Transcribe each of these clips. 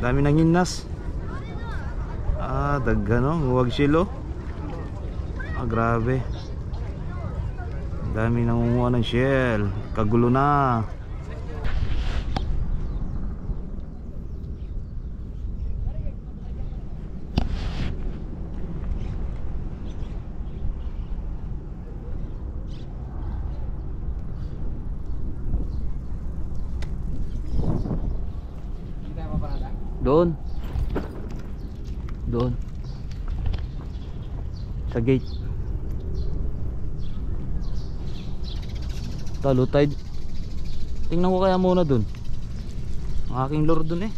Dami nang hinas. Dagano, huwag silo. Grabe. Dami nangunguha ng shell. Kagulo na. Doon. Doon. Sa gate. Low tide. Tingnan ko kaya muna doon. Ang aking lure doon eh.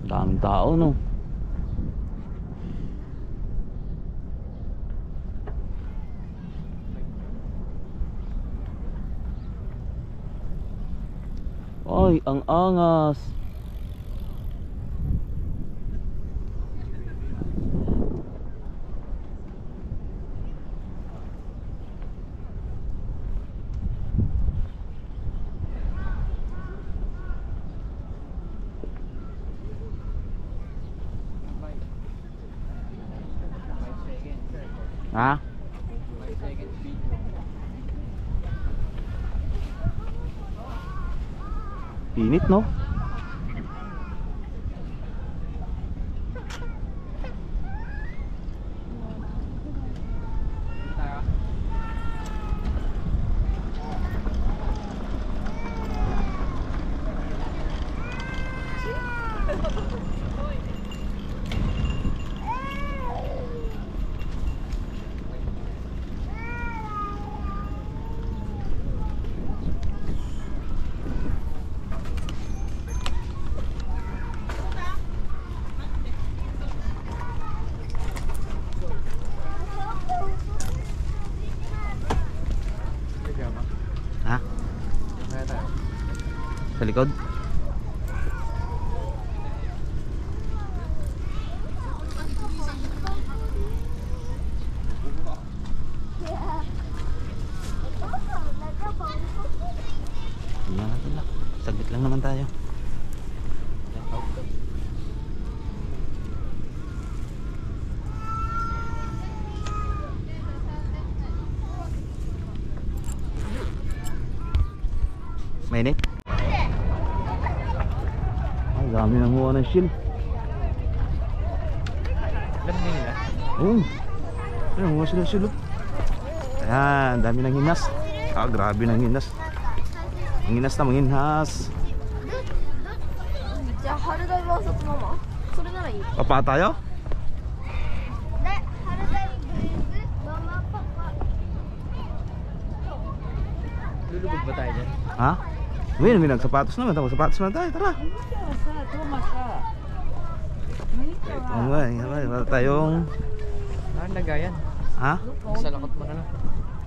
Daming tao no. Ay, ang angas. Ha? Init no? Ha? Sa likod? Saglit lang naman tayo. Mainit? Ay, dami nang huwa ng shield. Alam nila? Oo. Ayan, huwa sila shield. Ayan, dami nang hinas. Grabe nang hinas. Ang hinas na manghinhas. Papa tayo? Lulubog ba tayo dyan? Ha? May nagsapatos naman. Tapos sapatos na tayo. Tara. Wala tayong Lagayan. ha? Sa lakot mo na lang.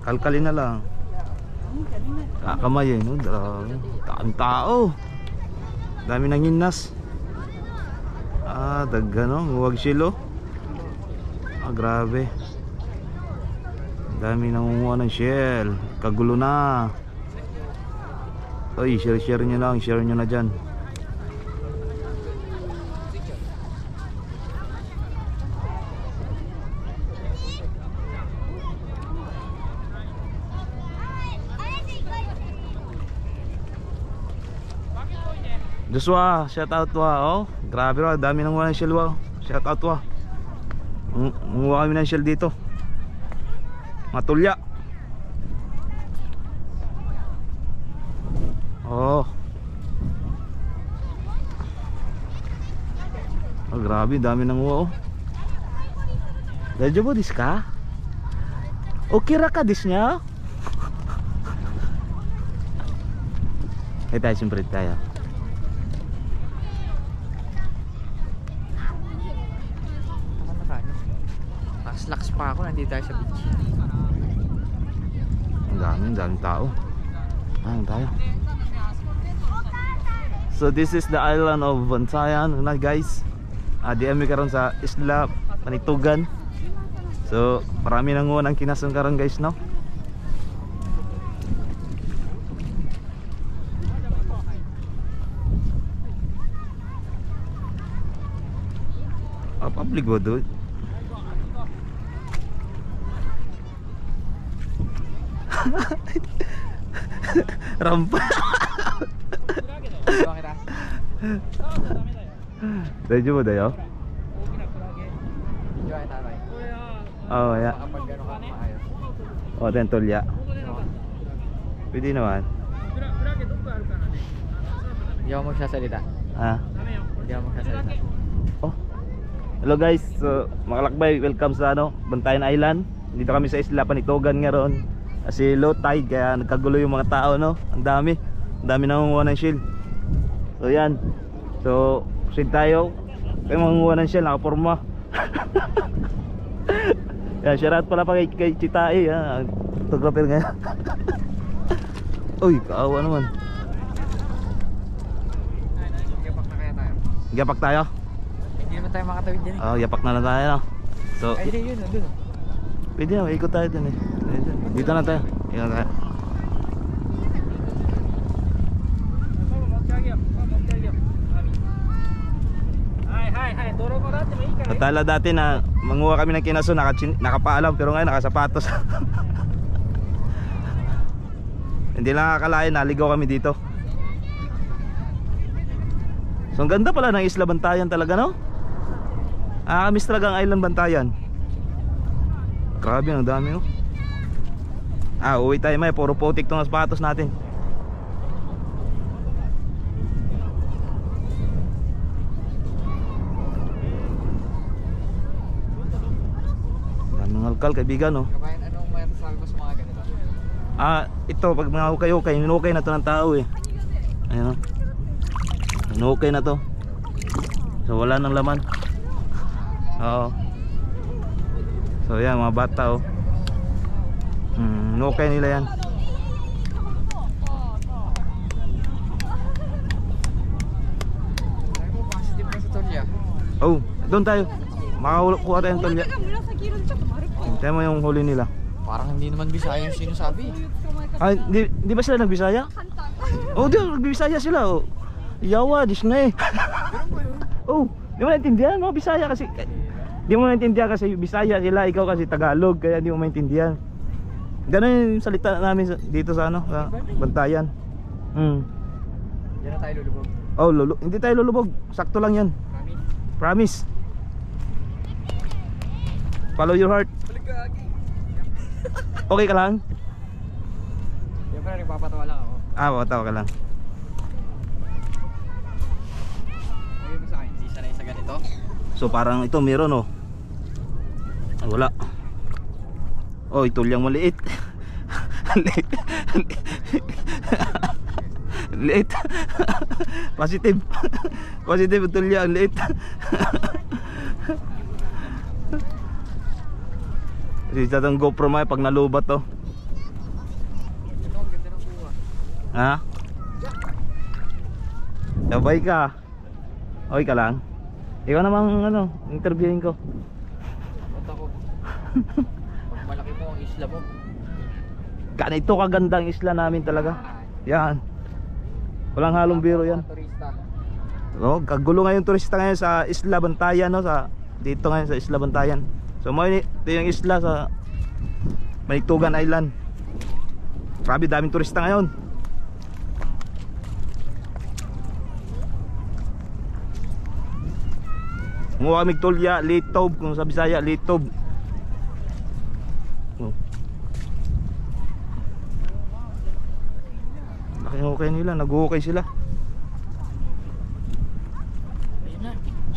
Kalkalin na lang. Kakamay eh, no? Daming tao. Dami nang hinas. Dagano, huwag silo. Grabe. Dami nangunguha ng shell. Kagulo na. Oy, share nyo lang. Share nyo na dyan. Joshua, shout out to oh. Grabe raw, dami nang wala ng shell wow. Shout out to Munguha kami ng shell dito. Matulya. Oh. Grabe, dami nang wow. Dajo mo dis ka? Okay ra ka dis niya? Tayo siyempre tayo. Laks pa ako, nandito tayo sa beach. Ang daming tao. Tayo. So this is the island of Bantayan, guys. DM karon sa Isla Panitugan. So marami nang ng kinason karon guys no. Public ba doon? Rampa. Diba kita? Medyo mo dayo? Diba kita tayo? Oh, ya. Kapag gano'n ka maayos. Oh, tentolya. Pwede naman. Hindi ako magsasalita. Ah. Hindi ako magsasalita. Oh. Hello guys. So, mga kalakbay, welcome sa Bantayan Island. Dito kami sa Isla Panitugan ngayon. Kasi low tide kaya nagkagulo yung mga tao no. Ang dami nangunguha ng shell. So yan. So, proceed tayo. Kaya mangunguha ng shell, nakaporma. Yan, shoutout pala pa kay Chitae ha. Photographer ngayon. Uy, kaawa naman. Yapak na kaya tayo. Yapak tayo? Hindi naman tayo makatawid dyan eh. Oh, yapak na lang tayo no. So, Ay hindi yun, nandun. pwede na, ikot tayo dun eh. Dito na tayo. Dito na tayo. Natala dati na manguha kami ng kinaso, nakapaalam pero ngayon nakasapatos. Hindi lang akalain, naligaw kami dito. So ang ganda pala ng Isla Bantayan talaga no. Miss talaga ang Island Bantayan. Grabe, ang dami oh. Uwi tayo may, puro putik tong sapatos natin. Daming alkal kaibigan oh. Kabayan, anong may sabi mo sa mga ganito? Ito pag mga hukay-hukay, hinukay na to ng tao eh. Ayun oh. Hinukay na to. So wala nang laman. Oo. So yan mga bata oh. Hinukay nila yan. Sabi mo, positive ka sa Tolya. Oh, doon tayo. Makakuha tayo ng tolya. Tayo mo yung huli nila. Parang hindi naman Bisaya yung sinasabi. Di ba sila nagbisaya? Oh, di nagbisaya sila oh. Yawa, Disney. Oh, di mo naintindihan mga Bisaya kasi. Di mo naintindihan kasi Bisaya sila, ikaw kasi Tagalog, kaya di mo maintindihan. Ganun yung salita namin dito sa sa Bantayan. Diyan na tayo lulubog. Oh, hindi tayo lulubog. Sakto lang yan. Promise. Follow your heart. Okay ka lang? Siyempre, nagpapatawa lang ako. Tawa ka lang. Sabi mo sa akin, hindi sanay sa ganito. So parang ito meron oh. Wala. Oh, ito lang maliit. Liit. Liit. Positive. Positive ito lang liit. Kasi sa itong GoPro may pag nalubat to. Ito, ang ganda ng kuha. Ha? Sabay ka. Okay ka lang? Ikaw namang interviewin ko. Ba't ako? Pag malaki mo ang isla mo. Ganito kagandang isla namin talaga. Yan. Walang halong biro yan. Turista. Oh, kagulo ngayon turista ngayon sa Isla Bantayan no, dito ngayon sa Isla Bantayan. So ito yung isla sa Panitugan Island. Grabe daming turista ngayon. Munguha kami tolya, litob, kung sa Bisaya, litob. Oh. Laki nila, nag-hukay sila.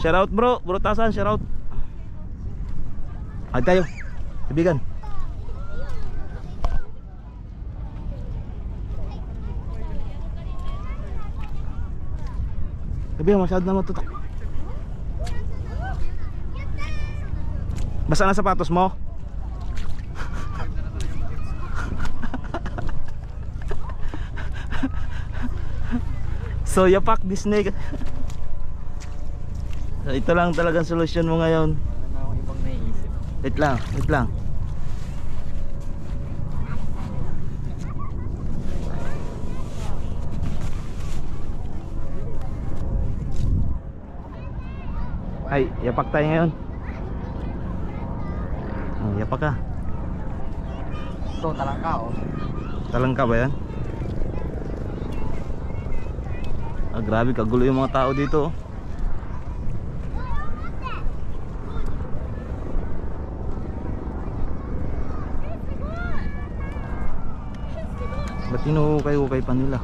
Shoutout bro, bro Tasan, shoutout. Ay tayo, kaibigan. Kaibigan, masyado na matutok. Basa na sapatos mo? So yapak Disney. So So ito lang talagang solusyon mo ngayon. Wala akong ibang naiisip. Wait lang, wait lang. Ay, yapak tayo ngayon. Oh, yapak ka. Ito, talangka oh. Talangka ba yan? Ah, grabe, kagulo yung mga tao dito. Oh. Ba't inuukay-ukay pa nila?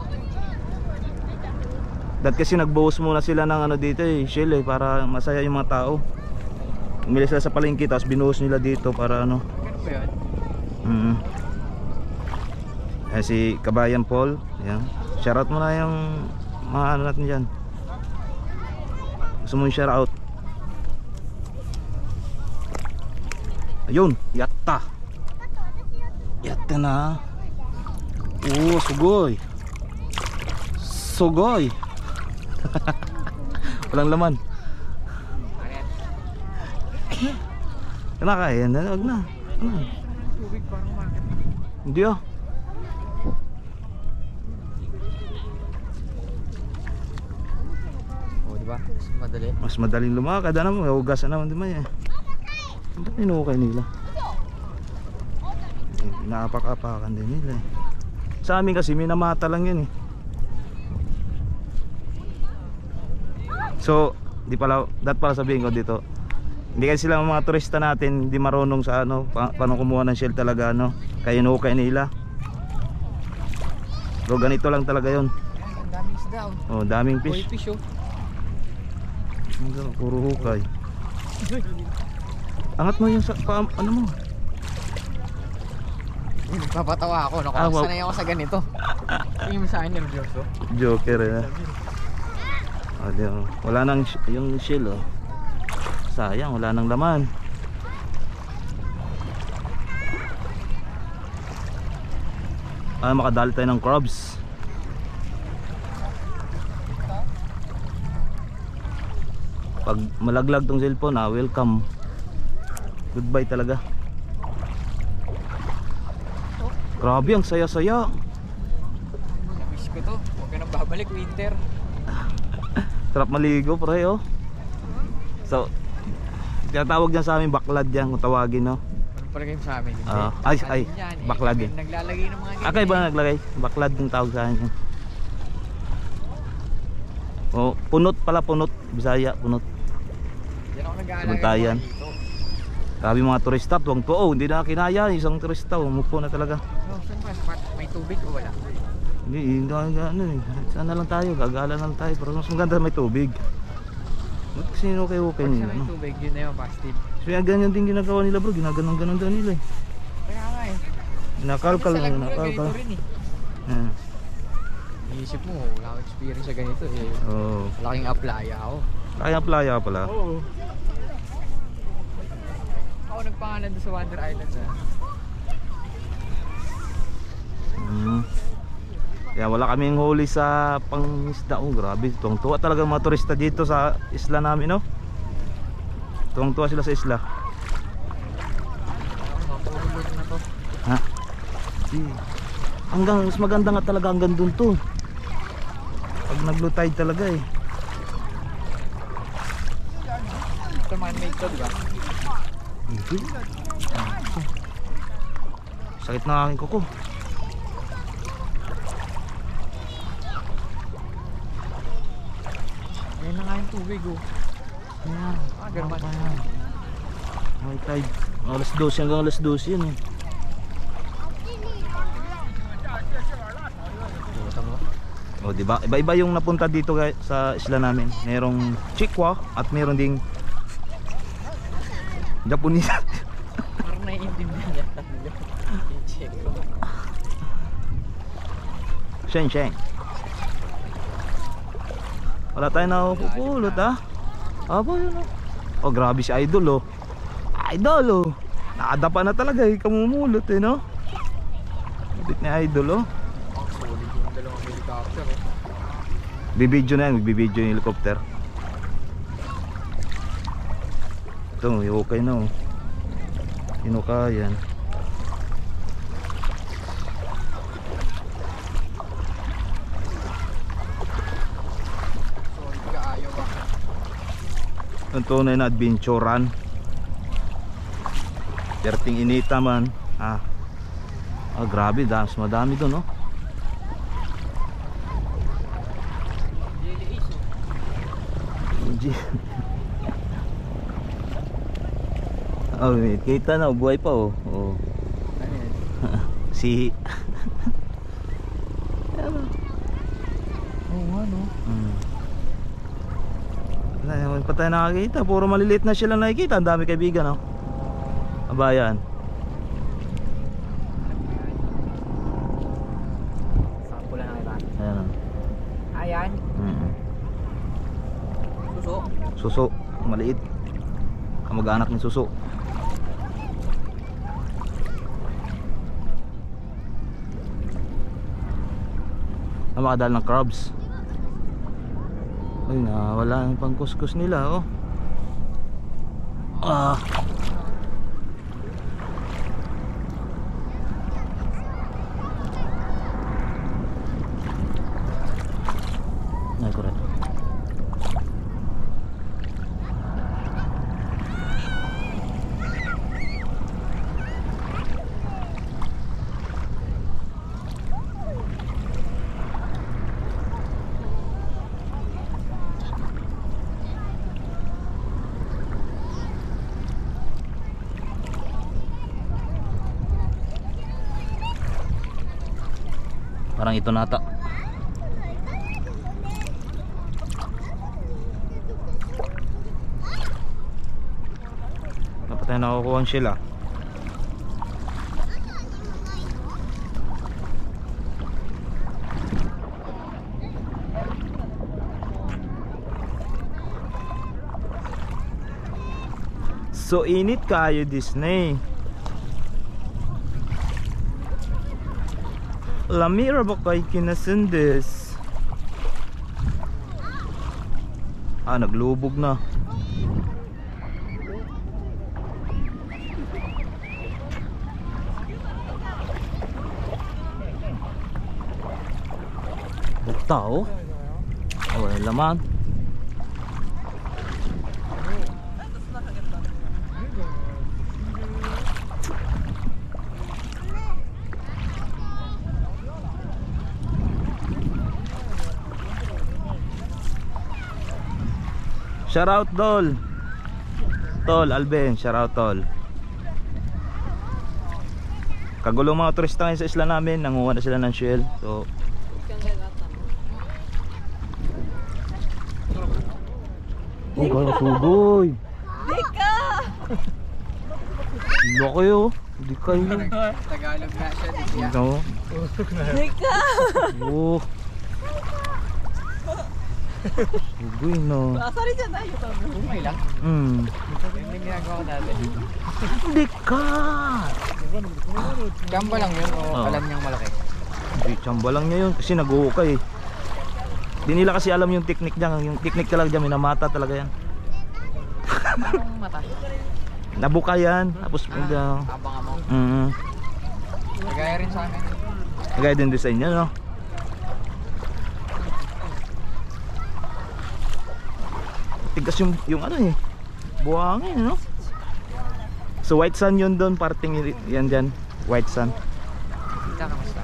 Dahil kasi nagbuhos muna sila ng ano dito eh, shell eh, para masaya yung mga tao. Umili sila sa palengke tapos binuhos nila dito para ano. Ganun ba yun? Ayan si Kabayan Paul. Ayan. Shoutout mo na yung mga ano natin dyan. Gusto mo yung shoutout? Ayun, yatta. Yatta na. Oo, sugoy. Sugoy. Walang laman. Kinakain na, wag na. Tubig parang market. Hindi ah. Oh, di ba? Mas madali. Mas madaling lumakad, ano mo, hugasan naman din man eh. Ba't inukay nila? Inaapak-apakan din nila eh. Sa amin kasi minamata lang yan eh. So, di pala, pala sabihin ko dito. Hindi kasi sila mga turista natin, hindi marunong sa ano, paano kumuha ng shell talaga ano. Kaya inukay nila. So ganito lang talaga yon. Ang daming isda oh. Oh, daming Koi fish. fish oh. Puro hukay. Angat mo yung ano mo. Nagpapatawa ako, sanay ako sa ganito. Tingin mo sa akin nervyoso. Joker eh. Wala nang yung shell oh. Sayang, wala nang laman. Makadali tayo ng crabs. Pag malaglag tong cellphone welcome. Goodbye talaga. Grabe, ang saya-saya. Namiss ko to, huwag ka nang babalik winter. Sarap maligo pre oh. So tinatawag niya sa amin baklad yan kung tawagin no. Ano pala kayo sa amin? Ay, baklad eh. Naglalagay ng mga ganyan. Akay ba naglagay? Baklad yung tawag sa akin. Oh, punot pala, punot. Bisaya, punot. Yan ako nag-aalagay Bantayan. dito. Sabi mga turista, tuwang to. Oh, hindi na kinaya. Isang turista, umupo na talaga. No, saan ba? May tubig o wala? Hindi ano eh. Sana lang tayo, gagala lang tayo. Pero mas maganda may tubig. Ba't kasi okay Pag nila, sa may no? tubig, yun na yung positive. Kaya ganyan din ginagawa nila bro, ginaganon-ganon daw nila eh. Kaya nga eh. Nakalkal Sa na, Laguna, nakalkal. ganito rin eh. Yan. Iisip mo, wala akong experience sa ganito eh. Oo. Malaking aplaya ako. Kaya playa pala. Oo. Ako nagpangalan doon sa Wonder Island ah. Kaya wala kaming huli sa pangisda. Oh, grabe. Tuwang-tuwa talaga mga turista dito sa isla namin, no? Tuwang-tuwa sila sa isla. Mapulot na to. Ha? Hanggang mas maganda nga talaga hanggang dun to. Pag nag-low tide talaga eh. Ito man-made to, di ba? Hindi. Sakit na aking kuko. Ayan na nga yung tubig oh. Ayan. Ganun ba? May tide. Alas 12 hanggang alas 12 yun eh. O diba? Iba-iba yung napunta dito sa isla namin. Merong Chikwa at meron ding Japanese. Parang naiintindihan yata nila. I-check ko. Sheng. Wala tayo na pupulot ha. Aba yun oh. Oh grabe si Idol oh. Idol oh. Nakadapa na talaga eh. Kamumulot eh no. Bit ni Idol oh. Ang solid yung dalawang helicopter oh. Bibidyo na yan. Bibidyo yung helicopter. Ito, may okay na oh. Hinukayan. Sorry, pag-aayaw ba? Ang tunay na adventurean. Perting inita man. Grabe, madami doon, no? Jelly Ace, Oh, kita na, buhay pa oh. Oh. Ano yan? Si Oo nga, no? Wala naman pa tayo nakakita. Puro maliliit na sila nakikita. Ang dami kaibigan, no? Abayan. Sample na kita. Ayan, oh. Ayan. Suso. Suso, maliit. Kamag-anak ni Suso. Makadal ng crabs. Ay, wala yung pangkuskus nila, oh. Ay, correct. Parang ito nata. Dapat tayo nakukuha ang shell, ah. So init kayo, Disney. Lamira ba kay kinasindes? Naglubog na. Tao? Wala laman. Shout out Tol. Tol Alben, shout out Tol. Kagulong mga turista ngayon sa isla namin, nanguha na sila ng shell. So kaya sugoy. Dika! Loko yo. Di kayo. Tagalog na siya, di siya. Ikaw. Dika! Oh. Sugoy no. Asari dyan tayo to. Umay lang. Hindi ginagawa ko dati. Di ka. Gamba lang yun o Oo. alam niyang malaki? Di tsamba lang niya yun kasi nag-uukay. Di nila kasi alam yung technique dyan. Yung technique talaga dyan, minamata talaga yan. Anong mata? Nabuka yan. Tapos Abang mo. Nagaya rin sa akin. Kagaya din design niya, no? Tigas yung ano eh. Buhangin, no? So white sun yun doon, parting yan dyan. White sun. Kita kamusta?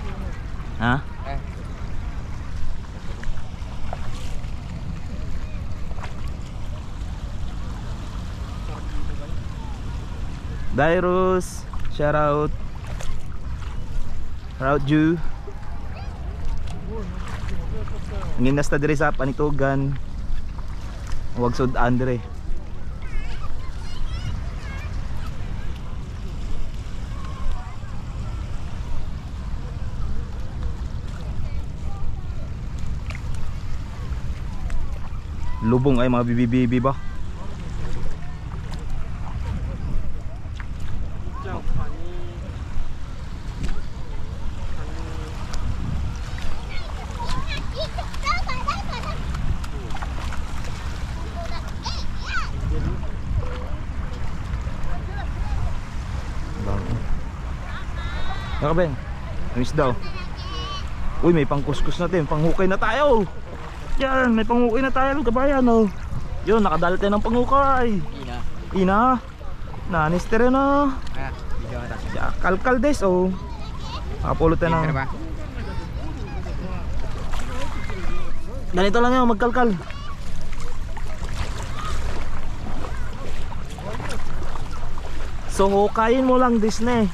Ha? Eh. Dairos, shout out. Shout out you. Nginas ta diri sa Panitugan. Huwag sud Andre. Lubong ay mga bibi-bibi ba? Nakabeng. Ang isda oh. Uy, may pangkuskus natin. Panghukay na tayo. Yan, may panghukay na tayo kabayan oh. Yun, nakadali tayo ng panghukay. Ina. Ina. Nanister yun oh. Video ata. Ya, kalkal des oh. Nakapulot tayo ng... ba? Ganito lang yun, magkalkal. So hukayin mo lang Disney.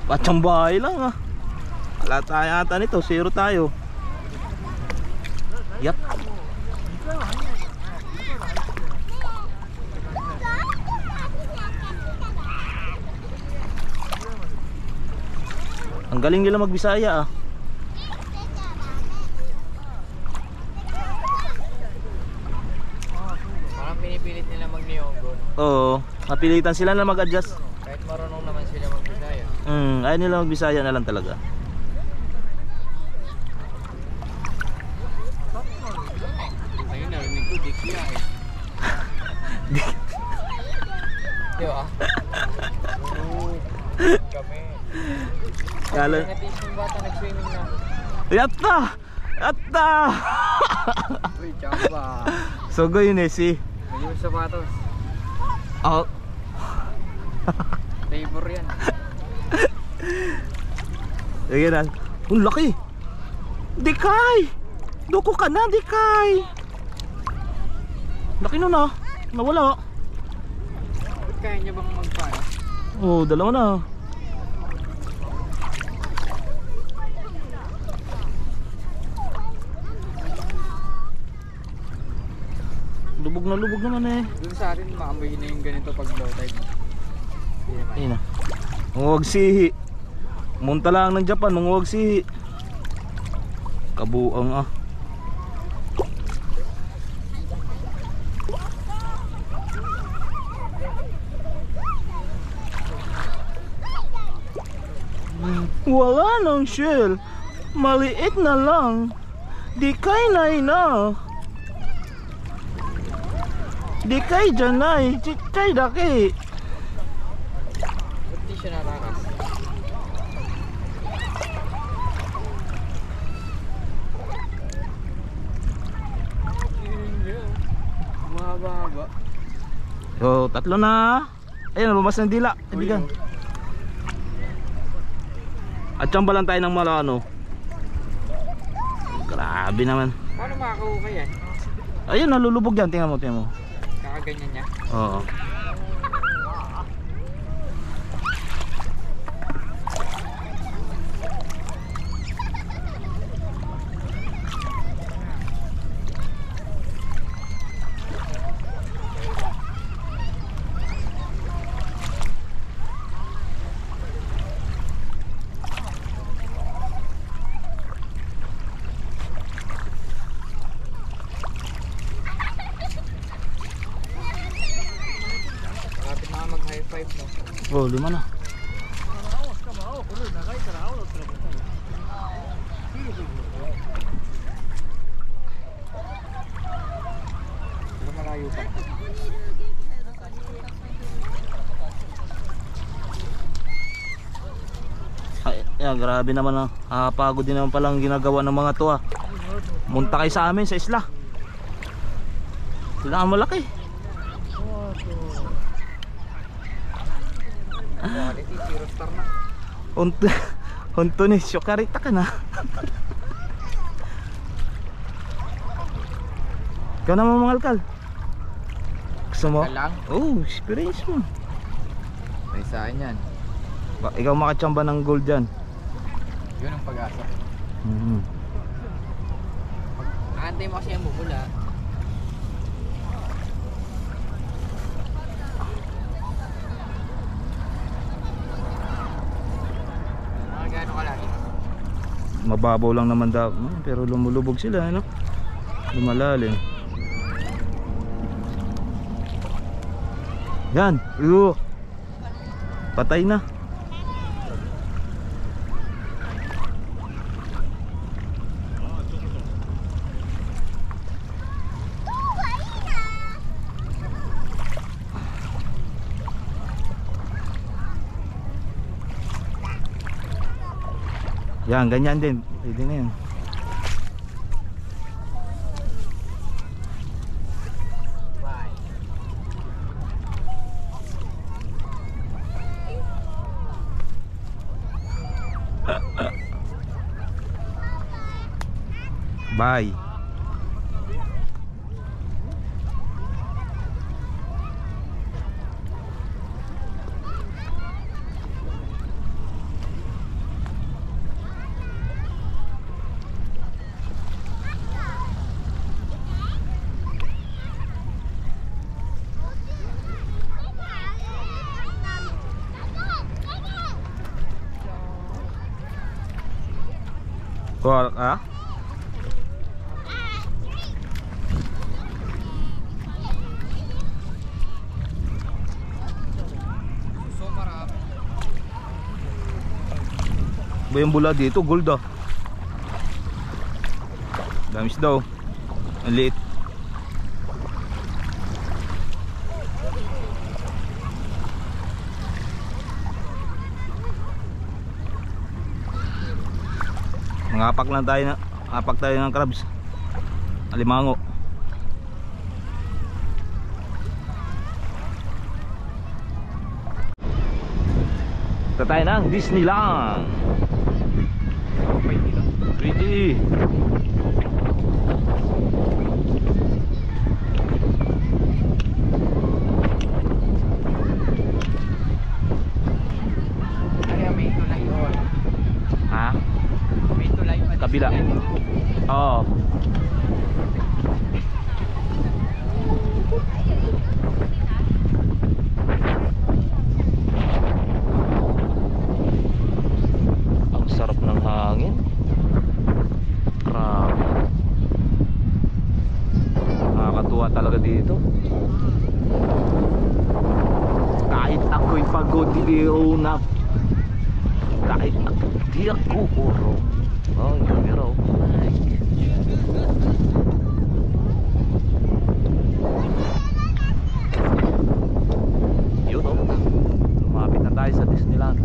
Patsambahay lang ah. Wala tayo ata nito, zero tayo. Yap. Ang galing nila magbisaya ah. Parang pinipilit nila mag-Neongo. Oo, napilitan sila na mag-adjust. Kahit marunong naman sila mag-Bisaya. Ayaw nila magbisaya na lang talaga. Ayun, narinig ko, Dikya eh. Di ba? Oo. Kami. Kala... Natin yung bata nag-swimming na. Yatta! Yatta! Uy, chamba. So yun eh si... Hindi yung sapatos. Oh. Flavor yan. Sige na. Ang laki! Dikay! Duko ka na, Dikay! Laki nun ah. Nawala. Ba't kaya niya bang magpano? Oh, dalawa na. Lubog naman eh. Doon sa atin, maamoy na yung ganito pag low tide. Hindi naman. Ayun na. Manguwag sihi. Munta lang ng Japan, manguwag sihi. Kabuang ah. Wala nang shell. Maliit na lang. Dikay na ina. Dikay janay. Chichay daki. Ba't di siya narakas? Mahaba-haba. So, tatlo na. Ayun, lumas ng dila. Ibigan. At tsamba lang tayo ng malano. Grabe naman. Paano makakahukay yan? Ayun, nalulubog yan. Tingnan mo, tingnan mo. Kakaganyan niya? Oo. Kapit na mag-high five no? Oh, lima na. Pero malayo pa. Ay, grabe naman ah. Pagod din naman palang ginagawa ng mga to ah. Munta kayo sa amin sa isla. Sila ang malaki. Quality, 0 star na. Hunto ni Shokarita ka na. Ikaw naman mga alkal. Gusto mo? Ka lang? Oh, experience mo. May saan yan. Ikaw makachamba ng gold dyan. Yun ang pag-asa. Aantay mo kasi ang bubula. Mga gaano kalaki? Mababaw lang naman daw, pero lumulubog sila, ano? Lumalalim. Yan, patay na. Yan, ganyan din. Pwede na yan. Bye. Kuha ka? So marami. Ba yung bula dito? Gold ah. Damis daw. Ang liit. Ngapak lang tayo na, apak tayo ng crabs. Alimango. Ito tayo ng Disneyland. Pwede lang. Pretty. Kaya may tulay yun. Ha? May tulay pa. Kabila. Oo. Ang sarap ng hangin. Grabe. Nakakatuwa talaga dito. Kahit ako'y pagod, di una. Kahit ako, di ako urong. Oh, yun raw. Yun oh. Lumapit na tayo sa Disneyland.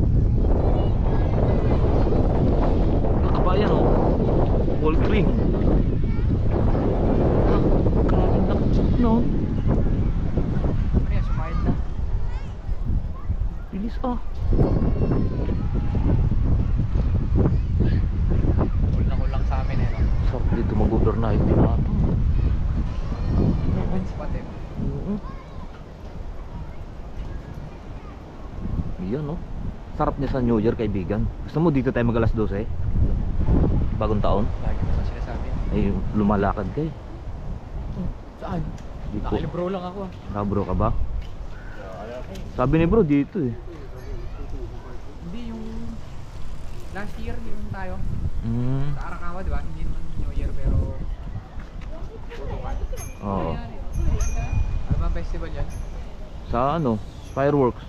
Nakabayan oh. Wall cream. Karaming nakasok no. Ano yan, sumayad na. Bilis ah. Kulang sa amin eh. No? Sarap dito mag-overnight din natin. Open spot eh. Yan no. Sarap niya sa New Year kaibigan. Gusto mo dito tayo mag alas 12? Bagong taon? Lagi mo sa sinasabi. Ay lumalakad kayo. Saan? Di ko. Nakilibro lang ako. Bro ka ba? Sabi ni bro dito eh. Hindi yung last year, di naman tayo. Sa Arakawa, di ba? Hindi naman New Year pero tutukan. Oo. Ano ba ang festival yan? Sa ano? Fireworks.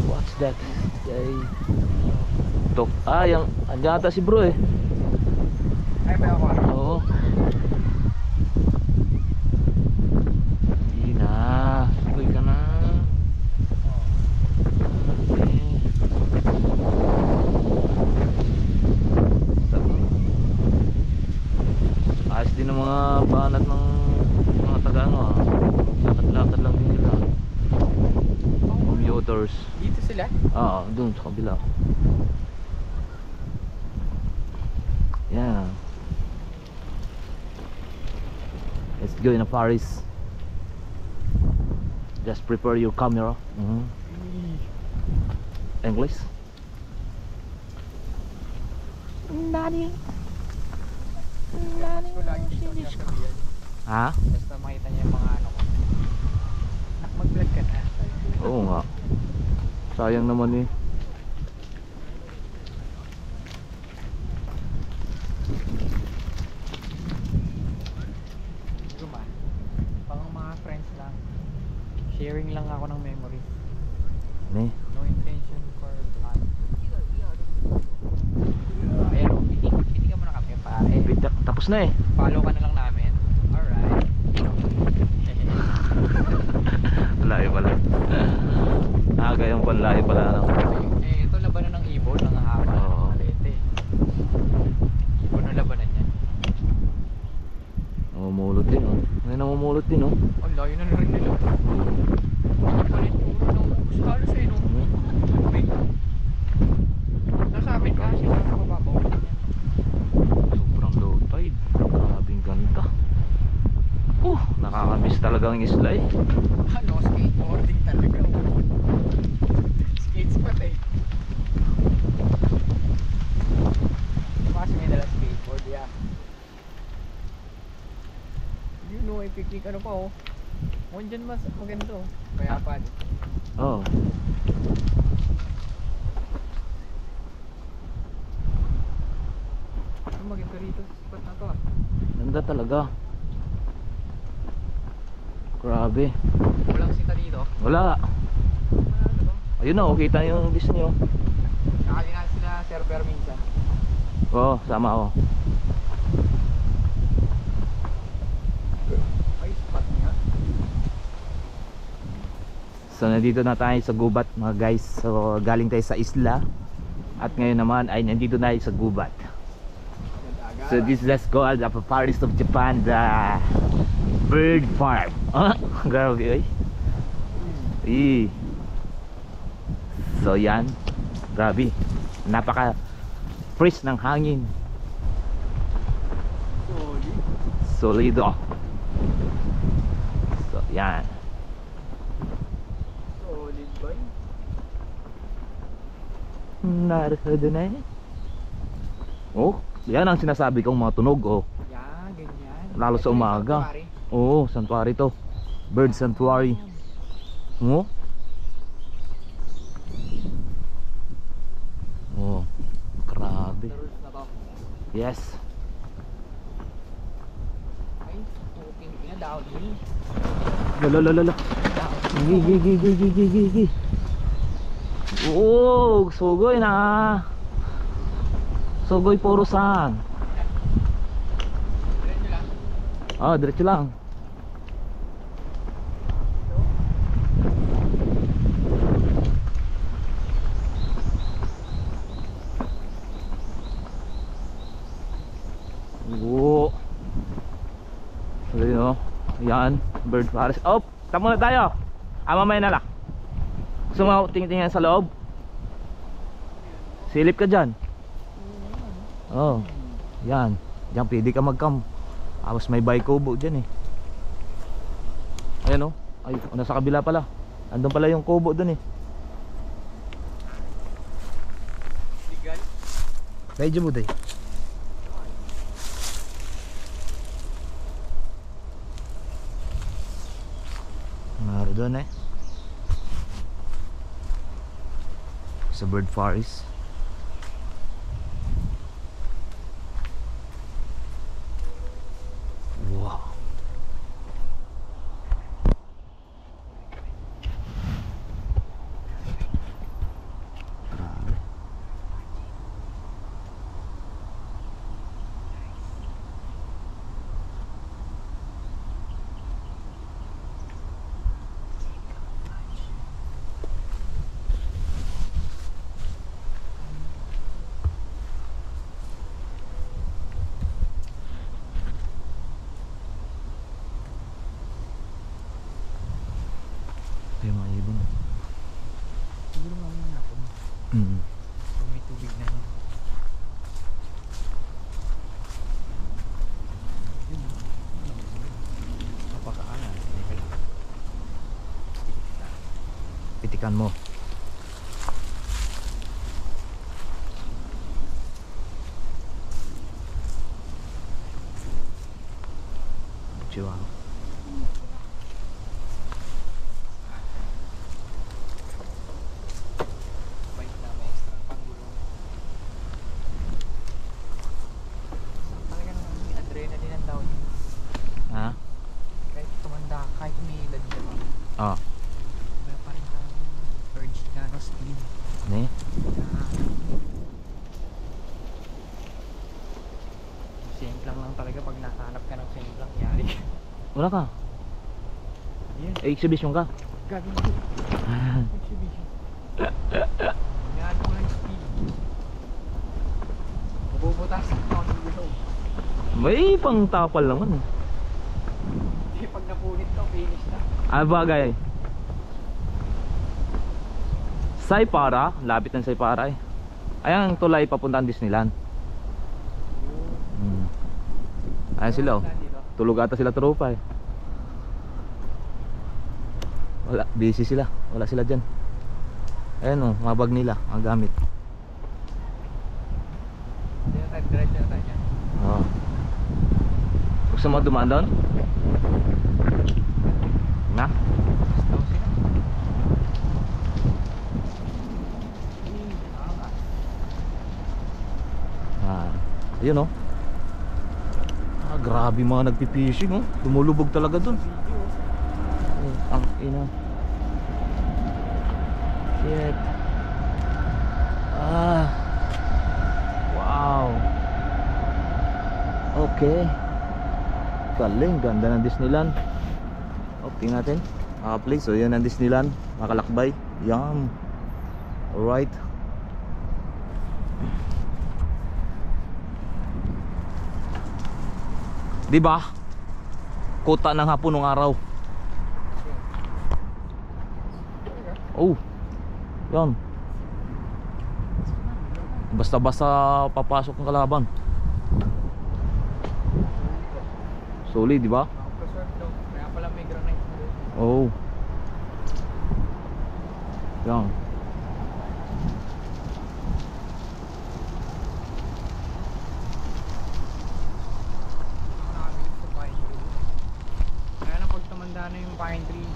What's that? Ay. Tok. Ah, yung andyan ata si bro eh. Ay, may ako. Oo. Hindi na. Tuloy ka na. Okay. Ayos din ang mga banat ng mga taga-ano ah. Lakad-lakad lang din nila. Commuters. Dito sila? Oo, dun sa kabila. Yeah. Let's go in a Paris. Just prepare your camera. English. Nani? Ko lagi siya sinasabihan. Ha? Basta makita niya yung mga ano ko. Mag-vlog ka na. Oo nga. Sayang naman eh. Guma. Pang mga friends lang. Sharing lang ako ng memories. Ne? No intention for blood. Pero, hindi ka muna kami pare. Tapos na eh. Follow ka na lang namin. Alright. Layo pala. kayong panlayo pala ng... Eh, ito labanan ng ibon, ng haba, Oo. ng malete. Ibon ang labanan yan. Namumulot din oh. May namumulot din oh. Ang layo na rin nila. Palit yung ulo ng ubus halos eh, no? Grabe. Nasabi kasi sa mababaw. Sobrang low tide. Grabing ganda. Nakakamiss talaga ang isla eh. Ano, skateboarding talaga. Skate spot eh. Kasi may dala skateboard, yeah. You know, may picnic ano pa oh. Kung dyan mas maganda oh. Kaya pa. Oh. Ano maganda rito sa spot na to ah. Ganda talaga. Grabe. Walang sita dito. Wala. Ano to? Ayun oh, kita yung Disney oh. Nakalina sila server minsan. Oo, sama ako. Ay, spot niya. So nandito na tayo sa gubat mga guys. So galing tayo sa isla. At ngayon naman ay nandito na tayo sa gubat. So this is called the Paris of Japan, the bird farm. Grabe eh. So yan. Grabe. Napaka fresh ng hangin. Solido. So yan. Solid boy. Narado na eh. Oh, yan ang sinasabi kong mga tunog oh. Yan, ganyan. Lalo sa umaga. Oo, sanctuary to. Bird sanctuary. Oh. Oh, grabe. The rules na to. Yes. Ay, tuking ina downhill. Lala. Gigi. Oh, sugoy na. Sugoy Purusan. Diretso lang. Ah, diretso lang. Oo. So yun o. Yan, bird forest. Oh, tamo na tayo. Mamaya na lang. Gusto mo tingin-tingin sa loob? Silip ka dyan. Oh, yan. Diyan pwede ka mag-camp. Tapos may baykubo dyan eh. Ayan o. Ay, nasa kabila pala. Andun pala yung kubo dun eh. Legal. Medyo mo day. Naro doon eh. Sa bird forest. Wow. Grabe. Yung mga ibon. Siguro mamaya ako. Pag may tubig na. Yun. Napakaangan. Pitikan mo. Chihuahua. Bait na may extra panggulong. Talaga naman may adrenaline ang tawag. Ha? Kahit tumanda, kahit umiilad ka pa. Oh. Wala pa rin kang urge na no speed. Ne? Semplang lang talaga pag nakahanap ka ng semplang yari ka. Wala ka. Yan. Exhibition ka. Gagawin ko. Exhibition. Yan mo ng speed. Mabubutasan ako ng gulong. May pang tapal naman. Hindi, pag napunit to, finish na. Ah, bagay. Saipara, lapit ng Saipara eh. Ayan ang tulay papuntang Disneyland. Ayan sila oh. Tulog ata sila tropa eh. Wala, busy sila. Wala sila dyan. Ayan oh, mga bag nila, mga gamit. Hindi na tayo, diretso na tayo dyan. Oo. Gusto mo dumaan doon? Na? Stop sila. Ayun oh. Grabe mga nagpipishing oh. Lumulubog talaga doon. Ang ina. Shit. Wow. Okay. Galing, ganda ng Disneyland. Tingnan natin. Place, so yun ang Disneyland. Makalakbay. Yan. Alright. Diba? Kota ng hapon ng araw. Oh. Yan. Basta-basta papasok ng kalaban. Solid, diba? Preserve daw. Kaya pala may granite. Oh. Yan. Kaya lang pag tumanda na yung pine tree,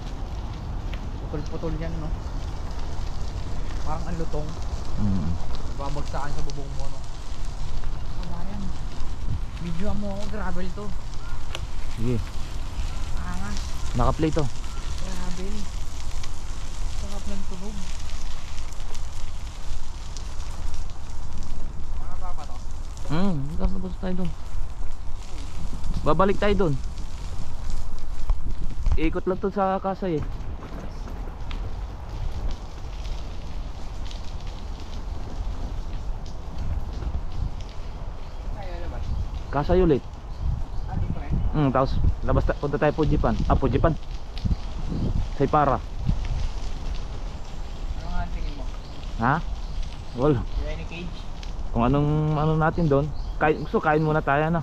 putol-putol yan, no? Parang ang lutong. Babagsakan sa bubong mo, no? Kabayan, video mo ako, gravel to. Sige. Angas, Naka-play to. gravel. Sarap ng tunog. Mga papa to. Tapos tayo doon. Babalik tayo doon. Ikot lang to sa Kasay eh. Kaya labas. Kasay ulit. Ano pa rin? Tapos labas punta tayo po Japan. Japan. Saipara. Ano nga ang tingin mo? Ha? Wala. Any cage? Kung anong ano natin doon. Gusto kain muna tayo na.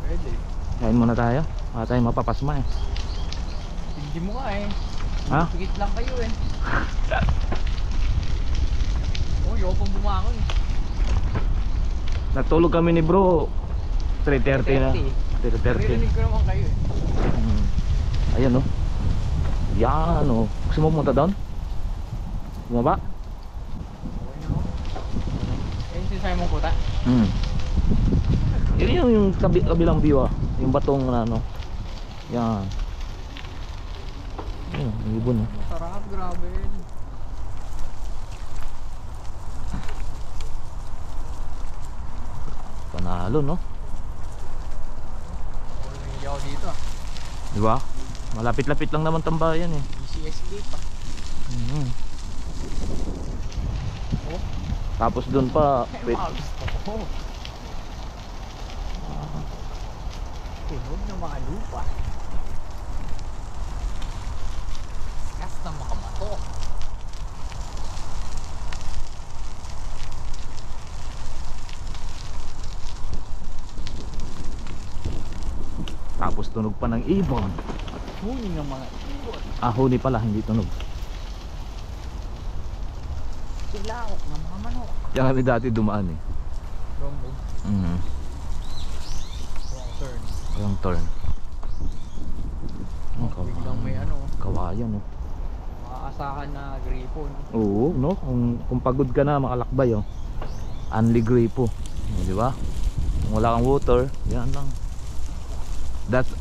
Pwede. Kain muna tayo. Para tayo mapapasma eh. Hindi mo nga eh. Ha? Sigit lang kayo eh. Oh, yopong bumangon eh. Natulog kami ni bro 3:30 na. 3:30. Naririnig ko naman kayo eh. Ayan oh. Yan oh. Gusto mo pumunta doon? Bumaba? Okay na ako. Ayun si Simon Kuta. Yun yung kabilang view ah. Yung batong na ano. Yan. Yun, yung ibon oh. Masarap, grabe. Panalo no? Hindi ako dito ah. Diba? Malapit-lapit lang naman tambayan eh. Easy escape ah. Oh, Tapos doon pa ay mga gusto ko. Tinog ng mga lupa. Gas ng mga bato. Tapos tunog pa ng ibon. Huni ng mga ibon. Huni pala, hindi tunog. Silaok ng mga manok. Diyan kami dati dumaan eh. Wrong move. Wrong turn. Yung turn. Biglang may ano. Kawayan oh. Makakasakan na gripo no. Oo, no? Kung pagod ka na makalakbay oh. Only gripo. Oh, di ba? Kung wala kang water, yan lang. That's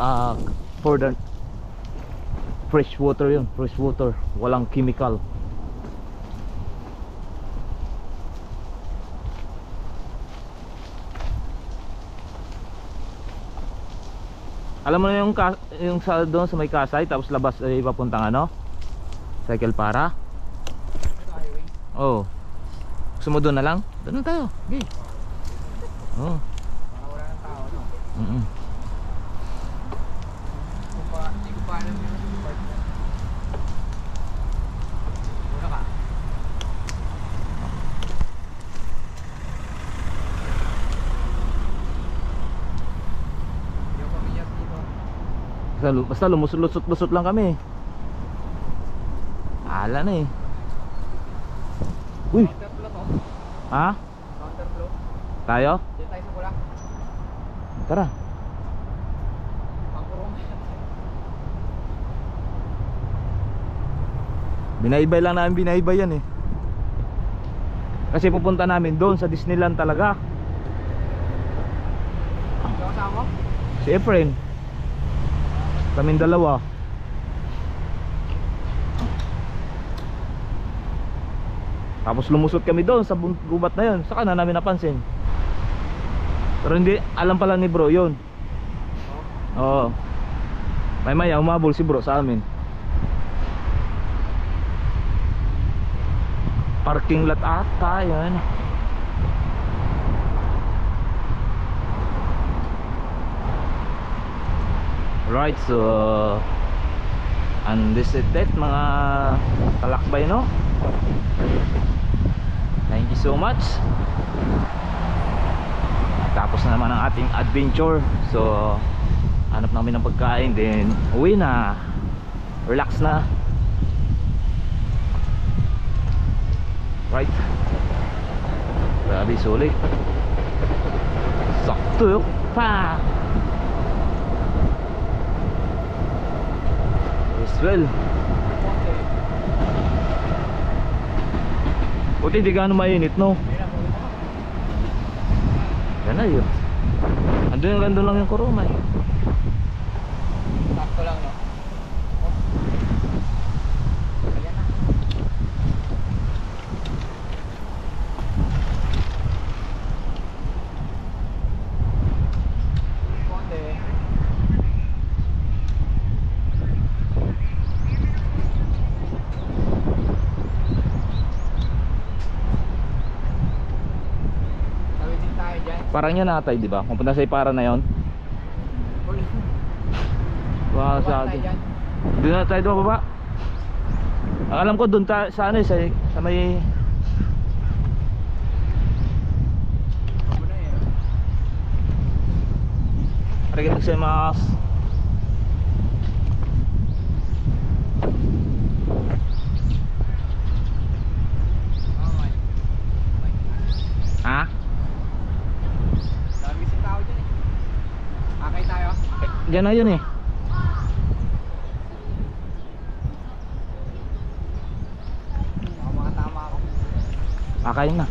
for the fresh water yun, fresh water. Walang chemical. Alam mo na yung sa doon sa may Kasay tapos labas ay papuntang ano? Cycle para. Oh. Gusto mo doon na lang? Doon na tayo. Okay. Oh. Para wala ng tao, no? Mm. Hindi ko pa alam yung part na. Muna ka. Hindi ako pamilyar dito. Basta lumusot-lusot lang kami. Ala na eh. Uy, Counterflow to. ha? Counterflow. Tayo? Diyan tayo sa pula. Tara. Pangkurong. Binaybay lang namin binaybay yan eh. Kasi pupunta namin doon sa Disneyland talaga. Hindi ako kasama. Si Efren. Kaming dalawa. Tapos lumusot kami doon sa gubat na yun. Saka na namin napansin. Pero hindi, alam pala ni bro yun. Oo. May maya umabol si bro sa amin. Parking lot ata yan. Right, so and this is it mga talakbay, no? Thank you so much. Tapos na naman ang ating adventure. So hanap namin ng pagkain, then uwi na. Relax na. Right. Grabe sulit. Sakto yun. Pa! Well, buti di gaano mainit, no? Yan na yun. Andun lang yung kuruma eh. Sakto lang, no? Ayan na. Konti. Tawid din tayo dyan. Parang yan natay, di ba? Pupunta sa Ipara na yon. Wow, sa Tayo atin. dyan. Doon na tayo baba. Ang alam ko doon sa ano eh, sa may Ano na eh. arigatou gozaimasu. Okay. Ha? Dami si tao dyan eh. Akay tayo. Diyan na yun eh. Baka mga tama ako. Akayin na.